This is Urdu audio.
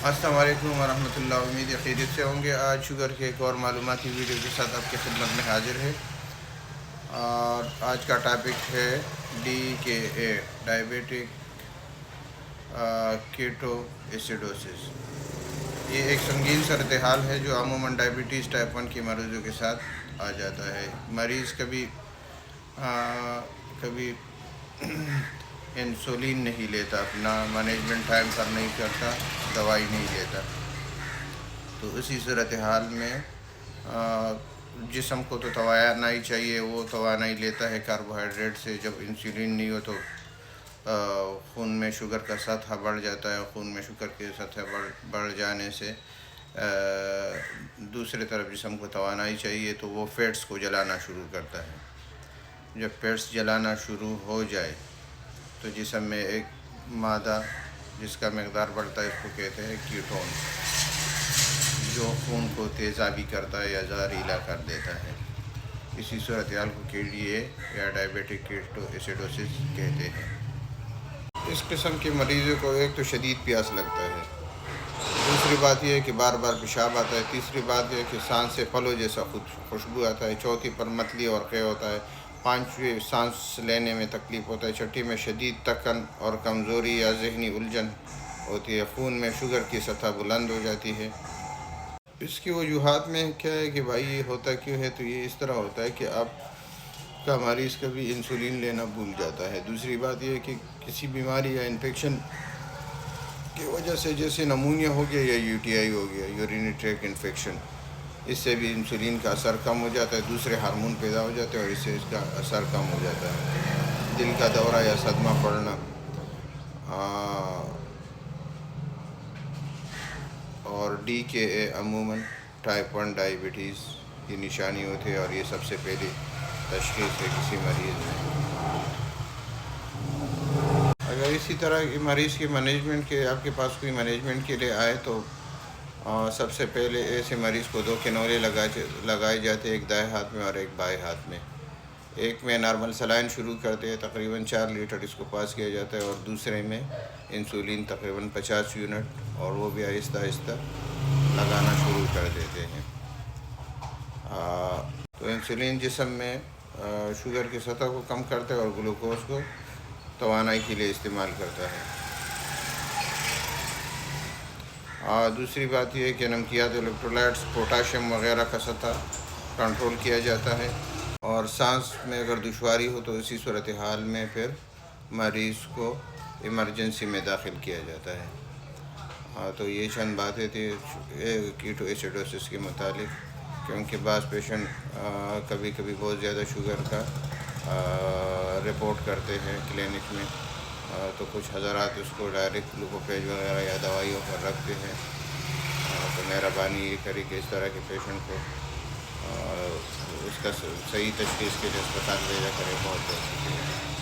السلام علیکم ورحمۃ اللہ، امید ہے خیریت سے ہوں گے۔ آج شوگر کے ایک اور معلوماتی ویڈیو کے ساتھ آپ کی خدمت میں حاضر ہے، اور آج کا ٹاپک ہے DKA ڈائبیٹک کیٹو ایسیڈوسس۔ یہ ایک سنگین صورتحال ہے جو عموماً ڈائبٹیز ٹائپ 1 کے مریضوں کے ساتھ آ جاتا ہے۔ مریض کبھی انسولین نہیں لیتا، اپنا مینجمنٹ ٹائم پر نہیں کرتا، دوائی نہیں لیتا، تو اسی صورتحال میں جسم کو تو توانائی چاہیے، وہ توانائی لیتا ہے کاربوہائیڈریٹ سے۔ جب انسولین نہیں ہو تو خون میں شوگر کا سطح بڑھ جاتا ہے، خون میں شوگر کی سطح بڑھ جانے سے دوسری طرف جسم کو توانائی چاہیے تو وہ فیٹس کو جلانا شروع کرتا ہے۔ جب فیٹس جلانا شروع ہو جائے تو جسم میں ایک مادہ جس کا مقدار بڑھتا ہے، اس کو کہتے ہیں کیٹون، جو خون کو تیزابی کرتا ہے یا زہریلا کر دیتا ہے۔ اسی صورتحال کو KDA یا ڈائبیٹک کیٹو ایسیڈوسس کہتے ہیں۔ اس قسم کے مریضوں کو ایک تو شدید پیاس لگتا ہے، دوسری بات یہ ہے کہ بار بار پیشاب آتا ہے، تیسری بات یہ ہے کہ سانس سے پھلوں جیسا خوشبو آتا ہے، چوتھی پر متلی اور قے ہوتا ہے، پانچویں سانس لینے میں تکلیف ہوتا ہے، چھٹی میں شدید تکن اور کمزوری یا ذہنی الجھن ہوتی ہے، خون میں شوگر کی سطح بلند ہو جاتی ہے۔ اس کی وجوہات میں کیا ہے کہ بھائی یہ ہوتا کیوں ہے؟ تو یہ اس طرح ہوتا ہے کہ آپ کا مریض کبھی انسولین لینا بھول جاتا ہے۔ دوسری بات یہ ہے کہ کسی بیماری یا انفیکشن کی وجہ سے، جیسے نمونیا ہو گیا یا UTI ہو گیا، یورینری ٹریک انفیکشن، اس سے بھی انسولین کا اثر کم ہو جاتا ہے، دوسرے ہارمون پیدا ہو جاتے ہیں اور اس سے اس کا اثر کم ہو جاتا ہے۔ دل کا دورہ یا صدمہ پڑنا اور DKA عموماً ٹائپ 1 ڈائبٹیز کی نشانی ہوتی ہے، اور یہ سب سے پہلی تشخیص ہے کسی مریض میں۔ اگر اسی طرح مریض کی مینجمنٹ کے آپ کے پاس کوئی مینجمنٹ کے لیے آئے تو سب سے پہلے ایسے مریض کو 2 کینولے لگائے جاتے ہیں، ایک دائیں ہاتھ میں اور ایک بائیں ہاتھ میں۔ ایک میں نارمل سلائن شروع کرتے ہیں، تقریباً 4 لیٹر اس کو پاس کیا جاتا ہے، اور دوسرے میں انسولین تقریباً 50 یونٹ، اور وہ بھی آہستہ آہستہ لگانا شروع کر دیتے ہیں۔ تو انسولین جسم میں شوگر کی سطح کو کم کرتا ہے اور گلوکوز کو توانائی کے لیے استعمال کرتا ہے۔ دوسری بات یہ ہے کہ نمکیات، الیکٹرولائٹس، پوٹاشیم وغیرہ کا سطح کنٹرول کیا جاتا ہے، اور سانس میں اگر دشواری ہو تو اسی صورتحال میں پھر مریض کو ایمرجنسی میں داخل کیا جاتا ہے۔ تو یہ چند باتیں تھیں کیٹو ایسیڈوسس کے متعلق، کیونکہ بعض پیشنٹ کبھی کبھی بہت زیادہ شوگر کا رپورٹ کرتے ہیں کلینک میں، تو کچھ حضرات اس کو ڈائریکٹ گلوکوفیج وغیرہ یا دوائیوں پر رکھتے ہیں۔ تو مہربانی یہ کری کہ اس طرح کے پیشنٹ کو اس کا صحیح تشخیص کے لیے اسپتال بھیجا کرے۔ بہت بہت شکریہ۔